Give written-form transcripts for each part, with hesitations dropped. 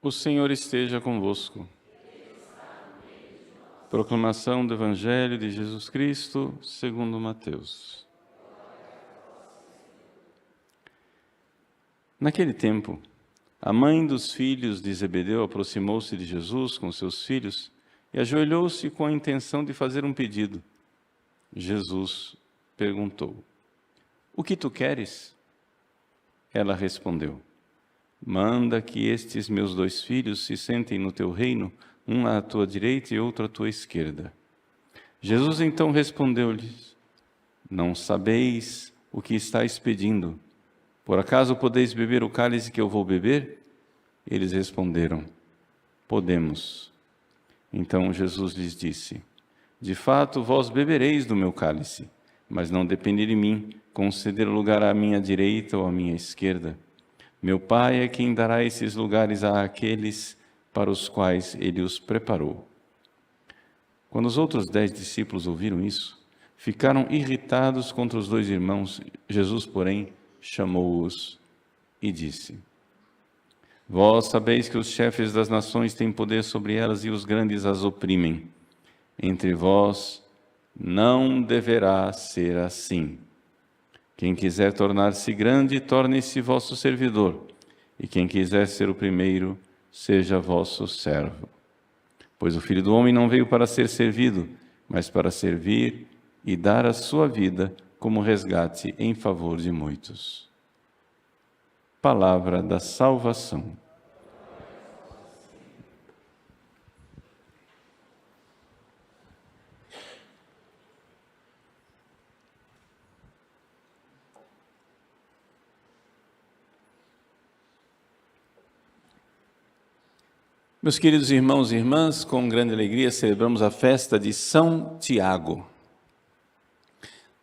O Senhor esteja convosco. Proclamação do Evangelho de Jesus Cristo, segundo Mateus. Naquele tempo, a mãe dos filhos de Zebedeu aproximou-se de Jesus com seus filhos e ajoelhou-se com a intenção de fazer um pedido. Jesus perguntou: "O que tu queres?" Ela respondeu: "Manda que estes meus 2 filhos se sentem no teu reino, um à tua direita e outro à tua esquerda." Jesus então respondeu-lhes: "Não sabeis o que estáis pedindo. Por acaso podeis beber o cálice que eu vou beber?" Eles responderam: "Podemos." Então Jesus lhes disse: "De fato, vós bebereis do meu cálice, mas não depende de mim conceder lugar à minha direita ou à minha esquerda. Meu Pai é quem dará esses lugares àqueles para os quais Ele os preparou." Quando os outros 10 discípulos ouviram isso, ficaram irritados contra os 2 irmãos. Jesus, porém, chamou-os e disse: "Vós sabeis que os chefes das nações têm poder sobre elas e os grandes as oprimem. Entre vós não deverá ser assim. Quem quiser tornar-se grande, torne-se vosso servidor, e quem quiser ser o primeiro, seja vosso servo. Pois o Filho do Homem não veio para ser servido, mas para servir e dar a sua vida como resgate em favor de muitos." Palavra da salvação. Meus queridos irmãos e irmãs, com grande alegria celebramos a festa de São Tiago.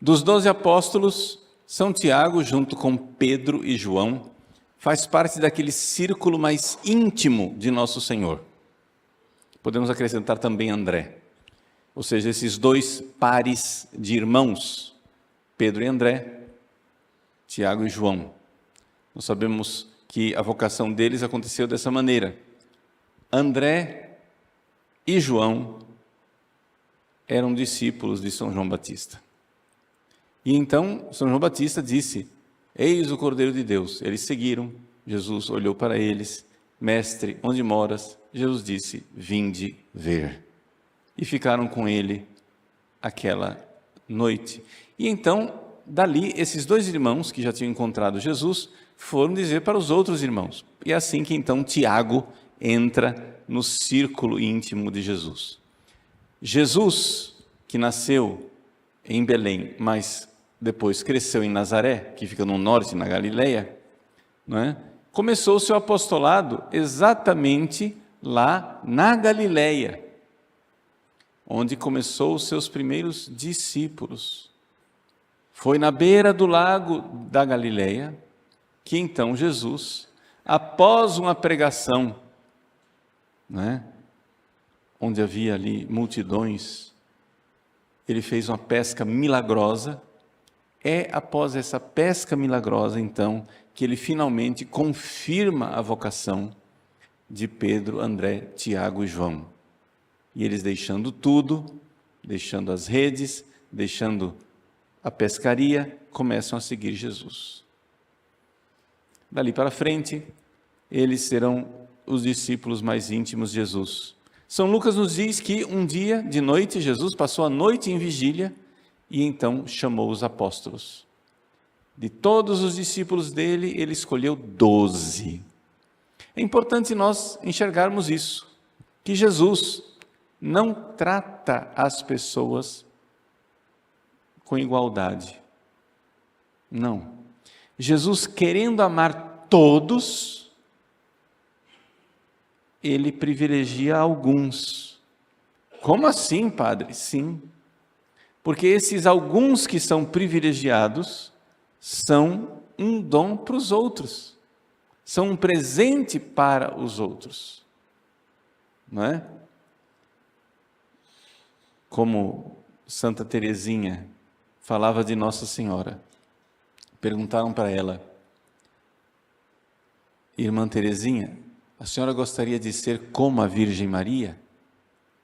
Dos 12 apóstolos, São Tiago, junto com Pedro e João, faz parte daquele círculo mais íntimo de Nosso Senhor. Podemos acrescentar também André, ou seja, esses 2 pares de irmãos, Pedro e André, Tiago e João. Nós sabemos que a vocação deles aconteceu dessa maneira. André e João eram discípulos de São João Batista. E então São João Batista disse: "Eis o Cordeiro de Deus." Eles seguiram, Jesus olhou para eles: "Mestre, onde moras?" Jesus disse: "Vinde ver." E ficaram com ele aquela noite. E então, dali, esses 2 irmãos que já tinham encontrado Jesus foram dizer para os outros irmãos. E é assim que então Tiago entra no círculo íntimo de Jesus. Jesus, que nasceu em Belém, mas depois cresceu em Nazaré, que fica no norte, na Galileia, não é? Começou o seu apostolado exatamente lá na Galileia, onde começou os seus primeiros discípulos. Foi na beira do lago da Galileia que então Jesus, após uma pregação, onde havia ali multidões, ele fez uma pesca milagrosa. É após essa pesca milagrosa, então, que ele finalmente confirma a vocação de Pedro, André, Tiago e João. E eles, deixando tudo, deixando as redes, deixando a pescaria, começam a seguir Jesus. Dali para frente, eles serão os discípulos mais íntimos de Jesus. São Lucas nos diz que um dia de noite, Jesus passou a noite em vigília e então chamou os apóstolos. De todos os discípulos dele, ele escolheu 12. É importante nós enxergarmos isso, que Jesus não trata as pessoas com igualdade. Não. Jesus, querendo amar todos, ele privilegia alguns. Como assim, padre? Sim, porque esses alguns que são privilegiados são um dom para os outros, são um presente para os outros, não é? Como Santa Teresinha falava de Nossa Senhora. Perguntaram para ela: "Irmã Teresinha, a senhora gostaria de ser como a Virgem Maria?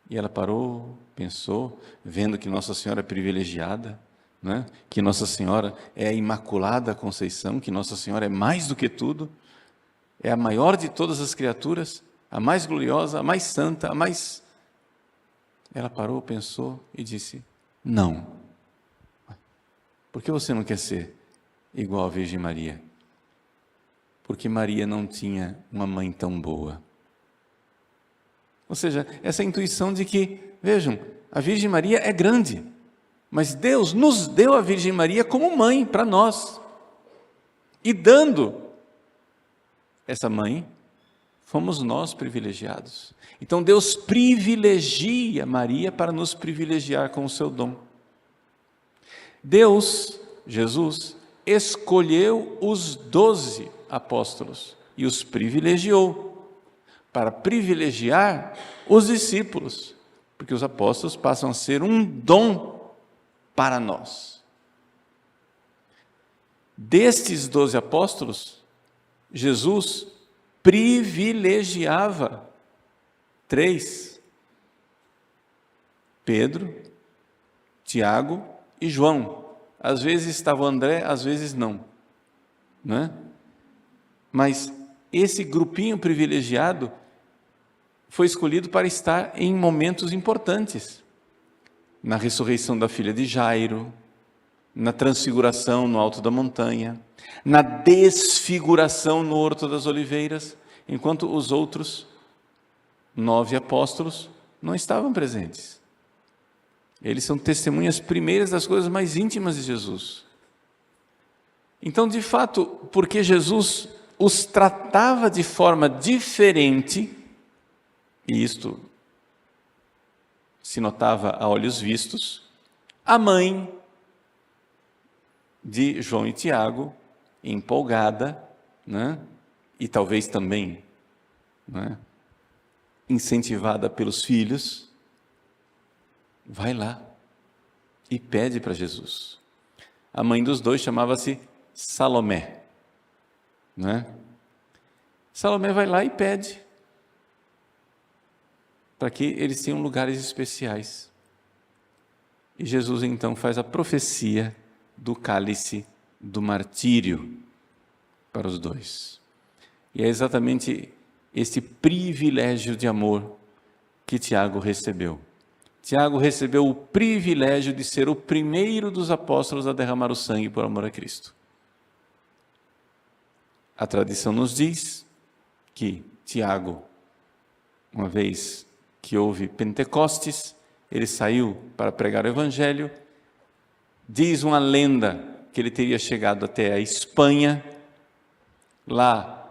E ela parou, pensou, vendo que Nossa Senhora é privilegiada, né? Que Nossa Senhora é a Imaculada Conceição, que Nossa Senhora é mais do que tudo, é a maior de todas as criaturas, a mais gloriosa, a mais santa, a mais... Ela parou, pensou e disse, não. Por que você não quer ser igual a Virgem Maria? Porque Maria não tinha uma mãe tão boa. Ou seja, essa intuição de que, vejam, a Virgem Maria é grande, mas Deus nos deu a Virgem Maria como mãe para nós. E dando essa mãe, fomos nós privilegiados. Então Deus privilegia Maria para nos privilegiar com o seu dom. Deus, Jesus, escolheu os 12 apóstolos e os privilegiou para privilegiar os discípulos, porque os apóstolos passam a ser um dom para nós. Destes 12 apóstolos, Jesus privilegiava 3: Pedro, Tiago e João. Às vezes estava o André, às vezes não, né? Mas esse grupinho privilegiado foi escolhido para estar em momentos importantes. Na ressurreição da filha de Jairo, na transfiguração no alto da montanha, na desfiguração no Horto das Oliveiras, enquanto os outros 9 apóstolos não estavam presentes. Eles são testemunhas primeiras das coisas mais íntimas de Jesus. Então, de fato, porque Jesus os tratava de forma diferente, e isto se notava a olhos vistos, a mãe de João e Tiago, empolgada, né? E talvez também, né, incentivada pelos filhos, vai lá e pede para Jesus. A mãe dos dois chamava-se Salomé, né? Salomé vai lá e pede para que eles tenham lugares especiais. E Jesus então faz a profecia do cálice do martírio para os dois. E é exatamente esse privilégio de amor que Tiago recebeu. Tiago recebeu o privilégio de ser o primeiro dos apóstolos a derramar o sangue por amor a Cristo. A tradição nos diz que Tiago, uma vez que houve Pentecostes, ele saiu para pregar o Evangelho. Diz uma lenda que ele teria chegado até a Espanha. Lá,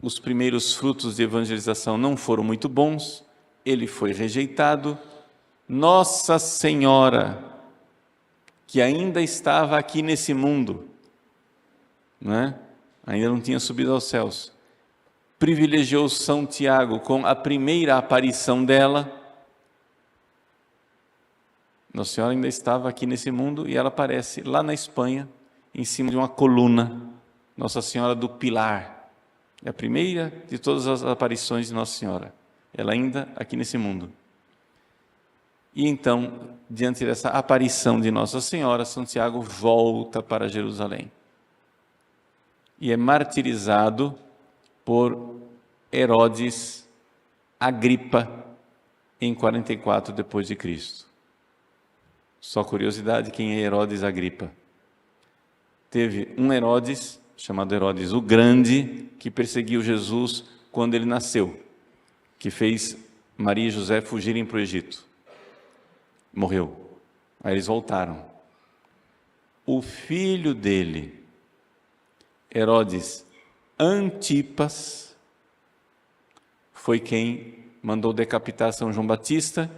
os primeiros frutos de evangelização não foram muito bons. Ele foi rejeitado. Nossa Senhora, que ainda estava aqui nesse mundo, né? Ainda não tinha subido aos céus, privilegiou São Tiago com a primeira aparição dela. Nossa Senhora ainda estava aqui nesse mundo e ela aparece lá na Espanha, em cima de uma coluna, Nossa Senhora do Pilar. É a primeira de todas as aparições de Nossa Senhora, ela ainda aqui nesse mundo. E então, diante dessa aparição de Nossa Senhora, São Tiago volta para Jerusalém e é martirizado por Herodes Agripa em 44 depois de Cristo. Só curiosidade, quem é Herodes Agripa? Teve um Herodes, chamado Herodes o Grande, que perseguiu Jesus quando ele nasceu, que fez Maria e José fugirem para o Egito. Morreu. Aí eles voltaram. O filho dele, Herodes Antipas, foi quem mandou decapitar São João Batista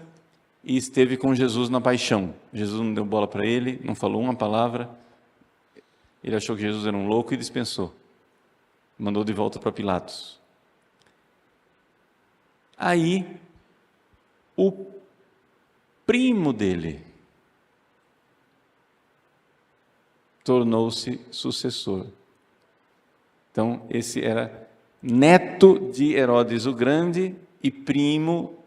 e esteve com Jesus na paixão. Jesus não deu bola para ele, não falou uma palavra. Ele achou que Jesus era um louco e dispensou. Mandou de volta para Pilatos. Aí, o primo dele tornou-se sucessor. Então, esse era neto de Herodes o Grande e primo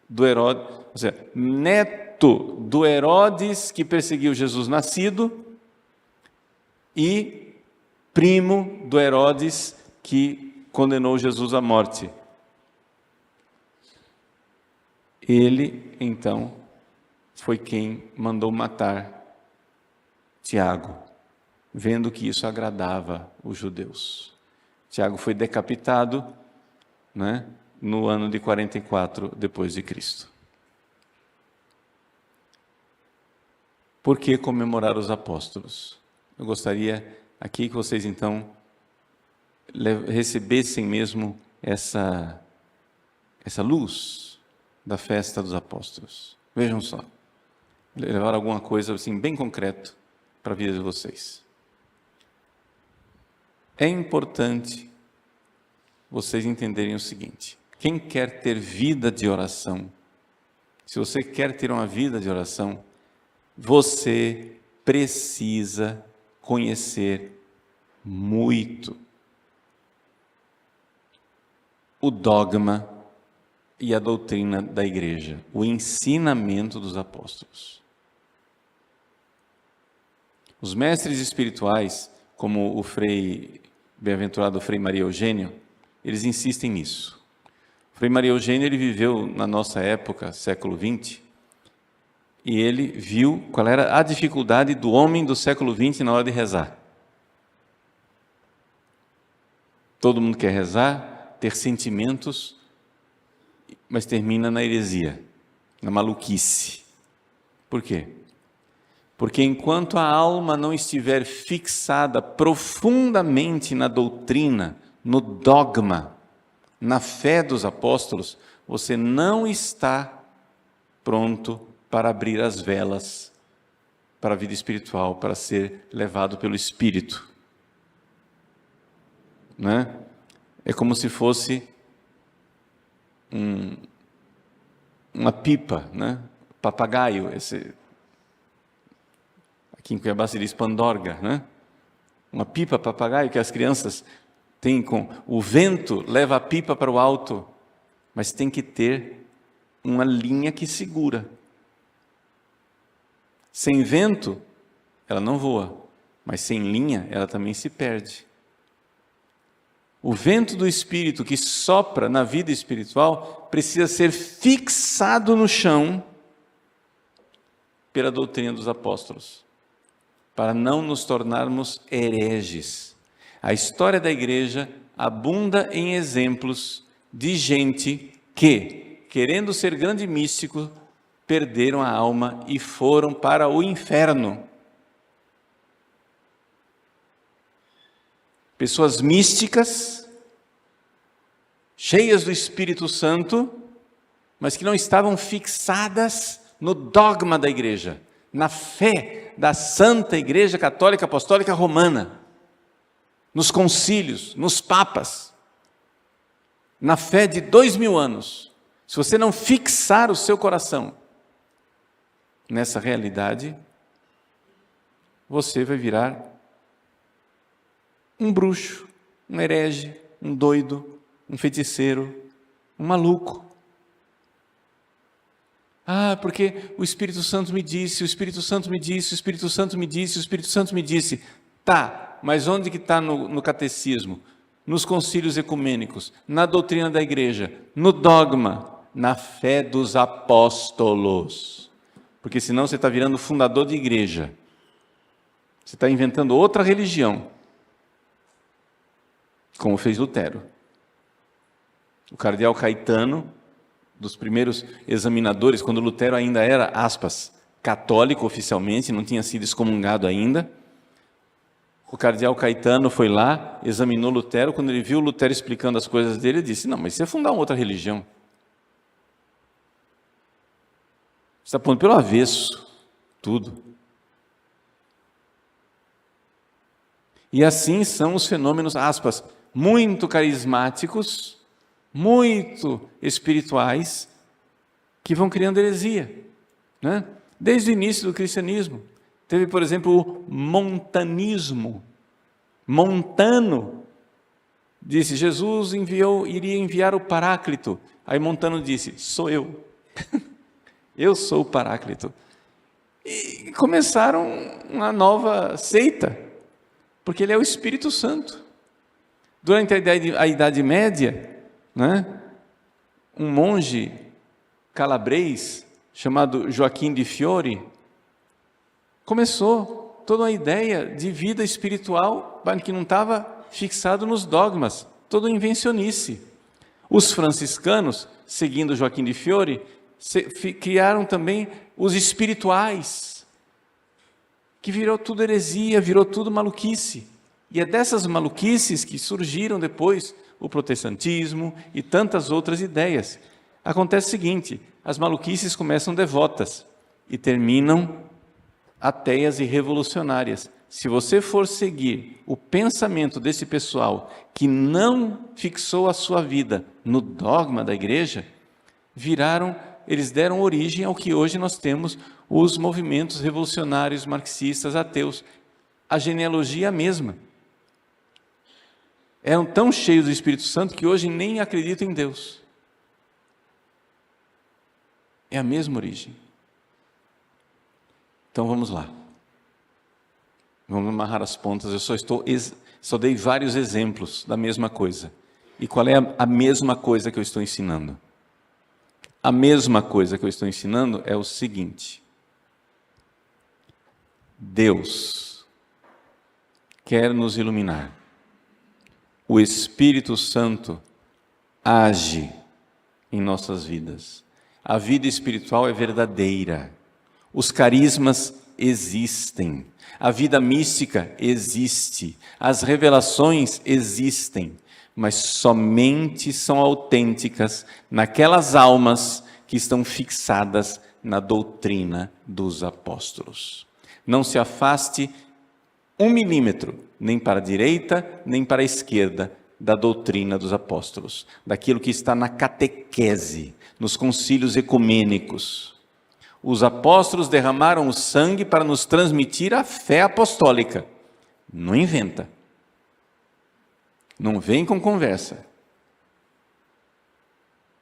do Herodes, ou seja, neto do Herodes que perseguiu Jesus nascido e primo do Herodes que condenou Jesus à morte. Ele, então, foi quem mandou matar Tiago, vendo que isso agradava os judeus. Tiago foi decapitado, né, no ano de 44 depois de Cristo. Por que comemorar os apóstolos? Eu gostaria aqui que vocês então recebessem mesmo essa luz da festa dos apóstolos. Vejam só, levar alguma coisa assim bem concreto para a vida de vocês. É importante vocês entenderem o seguinte: quem quer ter vida de oração, se você quer ter uma vida de oração, você precisa conhecer muito o dogma e a doutrina da igreja, o ensinamento dos apóstolos. Os mestres espirituais, como o bem-aventurado Frei Maria Eugênio, eles insistem nisso. O Frei Maria Eugênio, ele viveu na nossa época, século XX, e ele viu qual era a dificuldade do homem do século XX na hora de rezar. Todo mundo quer rezar, ter sentimentos, mas termina na heresia, na maluquice. Por quê? Porque enquanto a alma não estiver fixada profundamente na doutrina, no dogma, na fé dos apóstolos, você não está pronto para abrir as velas para a vida espiritual, para ser levado pelo Espírito. Né? É como se fosse uma pipa, né? Papagaio, aqui em Cuiabá se diz pandorga, né? Uma pipa papagaio que as crianças têm com o vento, leva a pipa para o alto, mas tem que ter uma linha que segura. Sem vento, ela não voa, mas sem linha, ela também se perde. O vento do Espírito que sopra na vida espiritual precisa ser fixado no chão pela doutrina dos apóstolos, para não nos tornarmos hereges. A história da igreja abunda em exemplos de gente que, querendo ser grande místico, perderam a alma e foram para o inferno. Pessoas místicas, cheias do Espírito Santo, mas que não estavam fixadas no dogma da igreja, na fé da Santa Igreja Católica Apostólica Romana, nos concílios, nos papas, na fé de 2000 anos. Se você não fixar o seu coração nessa realidade, você vai virar um bruxo, um herege, um doido, um feiticeiro, um maluco. Ah, porque o Espírito Santo me disse, o Espírito Santo me disse, o Espírito Santo me disse, o Espírito Santo me disse. Tá, mas onde que está no catecismo? Nos concílios ecumênicos, na doutrina da igreja, no dogma, na fé dos apóstolos. Porque senão você está virando fundador de igreja. Você está inventando outra religião, como fez Lutero. O cardeal Caetano, dos primeiros examinadores, quando Lutero ainda era, aspas, católico oficialmente, não tinha sido excomungado ainda, o cardeal Caetano foi lá, examinou Lutero, quando ele viu Lutero explicando as coisas dele, ele disse: não, mas você é fundar uma outra religião. Você está pondo pelo avesso tudo. E assim são os fenômenos, aspas, muito carismáticos, muito espirituais, que vão criando heresia, né? Desde o início do cristianismo. Teve, por exemplo, o montanismo. Montano disse, Jesus iria enviar o Paráclito. Aí Montano disse, sou eu. Eu sou o Paráclito. E começaram uma nova seita, porque ele é o Espírito Santo. Durante a Idade Média, né, um monge calabrês chamado Joaquim de Fiore começou toda uma ideia de vida espiritual que não estava fixado nos dogmas, toda invencionice. Os franciscanos, seguindo Joaquim de Fiore, criaram também os espirituais, que virou tudo heresia, virou tudo maluquice. E é dessas maluquices que surgiram depois o protestantismo e tantas outras ideias. Acontece o seguinte, as maluquices começam devotas e terminam ateias e revolucionárias. Se você for seguir o pensamento desse pessoal que não fixou a sua vida no dogma da igreja, eles deram origem ao que hoje nós temos os movimentos revolucionários, marxistas, ateus. A genealogia é a mesma. Eram tão cheios do Espírito Santo que hoje nem acreditam em Deus. É a mesma origem. Então vamos lá. Vamos amarrar as pontas. Eu só dei vários exemplos da mesma coisa. E qual é a mesma coisa que eu estou ensinando? A mesma coisa que eu estou ensinando é o seguinte: Deus quer nos iluminar. O Espírito Santo age em nossas vidas. A vida espiritual é verdadeira. Os carismas existem. A vida mística existe. As revelações existem. Mas somente são autênticas naquelas almas que estão fixadas na doutrina dos apóstolos. Não se afaste 1 milímetro, nem para a direita, nem para a esquerda, da doutrina dos apóstolos, daquilo que está na catequese, nos concílios ecumênicos. Os apóstolos derramaram o sangue para nos transmitir a fé apostólica. Não inventa. Não vem com conversa.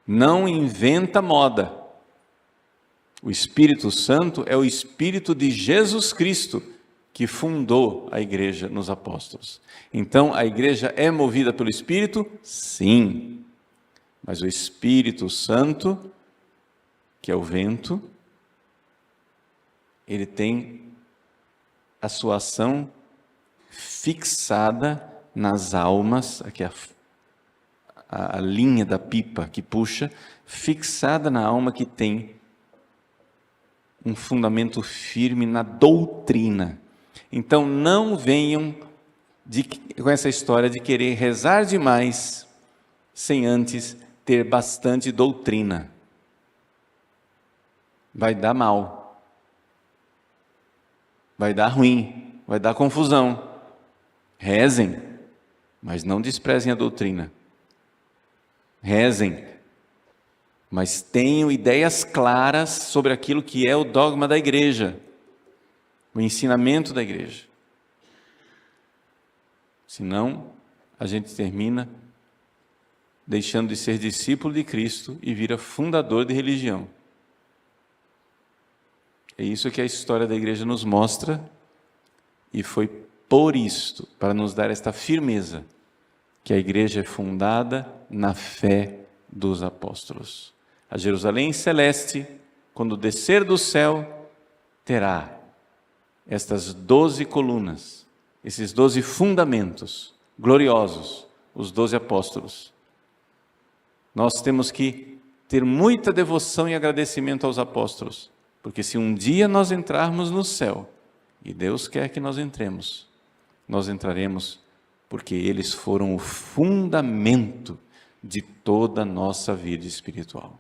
Não inventa moda. O Espírito Santo é o Espírito de Jesus Cristo, que fundou a igreja nos apóstolos. Então, a igreja é movida pelo Espírito? Sim. Mas o Espírito Santo, que é o vento, ele tem a sua ação fixada nas almas, aqui a linha da pipa que puxa, fixada na alma que tem um fundamento firme na doutrina. Então não venham com essa história de querer rezar demais sem antes ter bastante doutrina. Vai dar mal. Vai dar ruim. Vai dar confusão. Rezem, mas não desprezem a doutrina. Rezem, mas tenham ideias claras sobre aquilo que é o dogma da igreja, o ensinamento da igreja. Senão, a gente termina deixando de ser discípulo de Cristo e vira fundador de religião. É isso que a história da igreja nos mostra, e foi por isto, para nos dar esta firmeza, que a igreja é fundada na fé dos apóstolos. A Jerusalém celeste, quando descer do céu, terá estas 12 colunas, esses 12 fundamentos gloriosos, os 12 apóstolos. Nós temos que ter muita devoção e agradecimento aos apóstolos, porque se um dia nós entrarmos no céu, e Deus quer que nós entremos, nós entraremos porque eles foram o fundamento de toda a nossa vida espiritual.